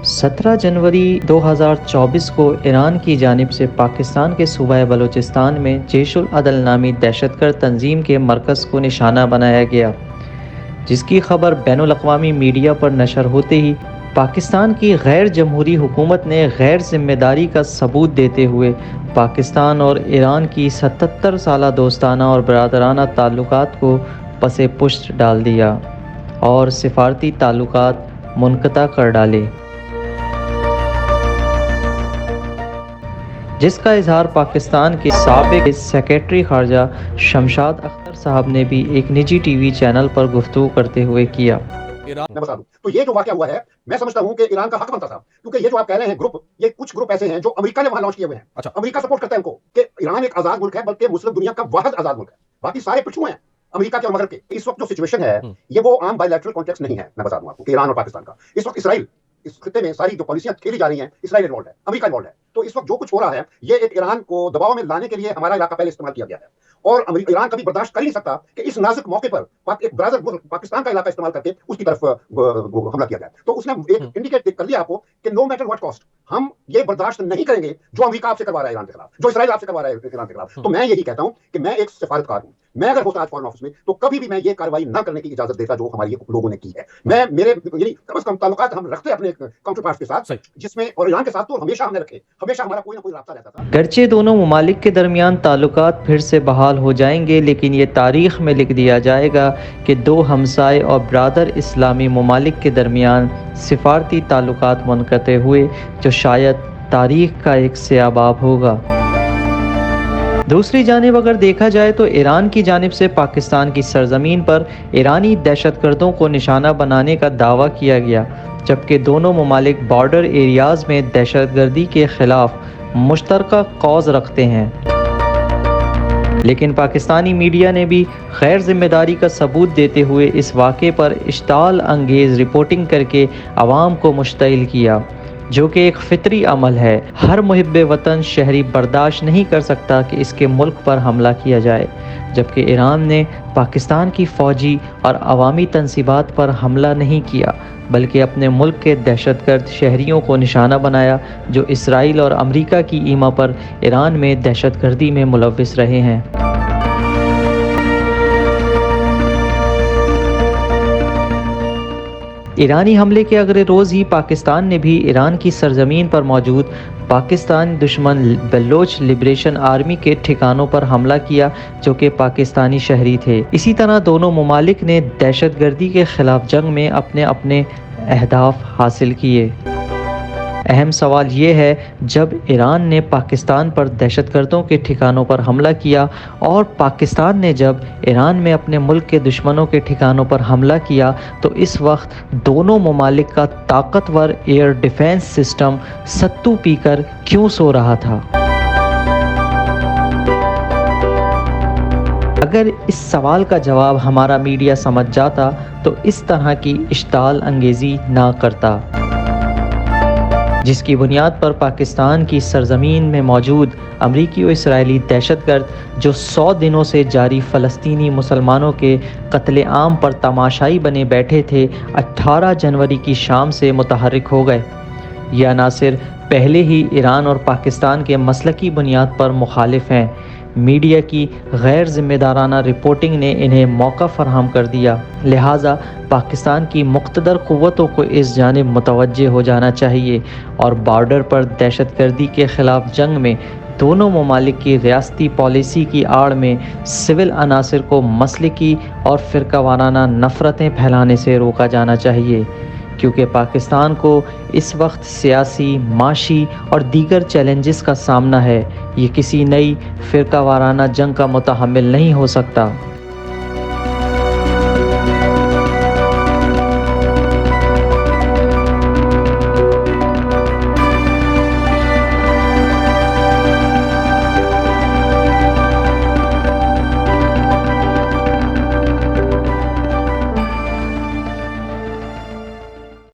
17 जनवरी 2024 को ईरान की जानिब से पाकिस्तान के सूबा बलूचिस्तान में जैश-उल-अदल नामी दहशतगर्द तंजीम के मरकज़ को निशाना बनाया गया, जिसकी खबर बैनुल-अक़वामी मीडिया पर नशर होते ही पाकिस्तान की गैर जमहूरी हुकूमत ने गैर ज़िम्मेदारी का सबूत देते हुए पाकिस्तान और ईरान की 77 साला दोस्ताना और बरादराना ताल्लुकात को पसे पुश्त डाल दिया और सिफारती ताल्लुकात मुनक़ता कर डाले, जिसका इजहार पाकिस्तान के साबिक़ सेक्रेटरी ख़ारजा शमशाद अख्तर साहब ने भी एक निजी टीवी चैनल पर गुफ्तगू करते हुए किया। मैं बता दूं तो ये जो वाकया हुआ है, मैं समझता हूं कि ईरान का हक बनता था, क्योंकि ये जो आप कह रहे हैं ग्रुप, ये कुछ ग्रुप ऐसे हैं जो अमेरिका ने वहां लॉन्च किए हुए हैं। अच्छा, अमेरिका सपोर्ट करता है इनको कि ईरान एक आजाद मुल्क है, बल्कि मुस्लिम दुनिया का वाहिद आजाद मुल्क है, बाकी सारे पिछू हैं अमेरिका के और मगरब के। इस वक्त जो सिचुएशन है ये वो आम बायलैटरल कॉन्टेक्स्ट नहीं है। मैं बता दूं आपको कि ईरान और पाकिस्तान का इस वक्त इसराइल इस खित्ते में सारी जो पॉलिसियां खेली जा रही हैं, इसराइल इन्वॉल्व है, अमेरिका इन्वॉल्व है। तो इस वक्त जो कुछ हो रहा है ये एक ईरान को दबाव में लाने के लिए हमारा इलाका पहले इस्तेमाल किया गया है, और ईरान कभी बर्दाश्त कर ही नहीं सकता कि इस नाजुक मौके पर एक ब्राज़र मुल्क पाकिस्तान का इलाका इस्तेमाल करके उसकी तरफ हमला किया जाए। तो उसने एक इंडिकेट कर दिया आपको कि नो मैटर व्हाट कॉस्ट, हम ये बर्दाश्त नहीं करेंगे जो अमेरिका आपसे करवा रहा है ईरान के खिलाफ, जो इसराइल आपसे करवा रहा है ईरान के खिलाफ। तो मैं यही कहता हूं कि मैं एक सिफारतकार हूं, मैं अगर होता आज फॉरेन ऑफिस में तो कभी भी मैं ये कार्रवाई ना करने की इजाजत देता जो हमारे लोगों ने की है। मैं मेरे यानी कम से कम ताल्लुकात हम रखते अपने काउंटर पार्ट्स के साथ, जिसमें और ईरान के साथ तो हमेशा हमने रखे, हमेशा हमारा कोई ना कोई राब्ता रहता था। गर्चे दोनों ममालिक के दरमियान ताल्लुकात फिर से बहाल हो जाएंगे, लेकिन ये तारीख़ में लिख दिया जाएगा कि दो हमसाए और ब्रादर इस्लामी ममालिक के दरमियान सिफारती ताल्लुकात मुनक़ते हुए, जो शायद तारीख़ का एक सयाबाब होगा। दूसरी जानिब अगर देखा जाए तो ईरान की जानिब से पाकिस्तान की सरजमीन पर ईरानी दहशतगर्दों को निशाना बनाने का दावा किया गया, जबकि दोनों ममालिक बॉर्डर एरियाज़ में दहशतगर्दी के ख़िलाफ़ मुश्तरका कौज़ रखते हैं। लेकिन पाकिस्तानी मीडिया ने भी गैर ज़िम्मेदारी का सबूत देते हुए इस वाक़े पर इश्ताल अंगेज़ रिपोर्टिंग करके आवाम को मुश्तइल किया, जो कि एक फितरी अमल है। हर मुहिब्बे वतन शहरी बर्दाश्त नहीं कर सकता कि इसके मुल्क पर हमला किया जाए, जबकि ईरान ने पाकिस्तान की फ़ौजी और अवामी तनसीबात पर हमला नहीं किया, बल्कि अपने मुल्क के दहशतगर्द शहरियों को निशाना बनाया जो इसराइल और अमरीका की ईमा पर ईरान में दहशतगर्दी में मुलव्विस रहे हैं। ईरानी हमले के अगले रोज़ ही पाकिस्तान ने भी ईरान की सरजमीन पर मौजूद पाकिस्तान दुश्मन बलोच लिबरेशन आर्मी के ठिकानों पर हमला किया, जो कि पाकिस्तानी शहरी थे। इसी तरह दोनों ममालिक ने दहशतगर्दी के ख़िलाफ़ जंग में अपने अपने अहदाफ हासिल किए। अहम सवाल ये है, जब ईरान ने पाकिस्तान पर दहशतगर्दों के ठिकानों पर हमला किया और पाकिस्तान ने जब ईरान में अपने मुल्क के दुश्मनों के ठिकानों पर हमला किया, तो इस वक्त दोनों ममालिक का ताकतवर एयर डिफेंस सिस्टम सत्तू पीकर क्यों सो रहा था? अगर इस सवाल का जवाब हमारा मीडिया समझ जाता तो इस तरह की इश्ताल अंगेज़ी ना करता, जिसकी बुनियाद पर पाकिस्तान की सरजमीन में मौजूद अमरीकी और इसराइली दहशतगर्द जो 100 दिनों से जारी फ़लस्तीनी मुसलमानों के कत्ले आम पर तमाशाई बने बैठे थे, 18 जनवरी की शाम से मुतहर्रिक हो गए। यह अनासिर पहले ही ईरान और पाकिस्तान के मसलकी बुनियाद पर मुखालिफ हैं। मीडिया की गैर ज़िम्मेदाराना रिपोर्टिंग ने इन्हें मौका फराहम कर दिया, लिहाजा पाकिस्तान की मुक़्तदर क़ुव्वतों को इस जानिब मुतवज्जे हो जाना चाहिए और बॉर्डर पर दहशतगर्दी के ख़िलाफ़ जंग में दोनों ममालिक की रियासती पॉलिसी की आड़ में सिविल अनासिर को मसलकी और फ़िरक़ावाराना नफ़रतें फैलाने से रोका जाना चाहिए, क्योंकि पाकिस्तान को इस वक्त सियासी, माशी और दीगर चैलेंजेस का सामना है। ये किसी नई फ़िरक़ावाराना जंग का मुतहम्मिल नहीं हो सकता।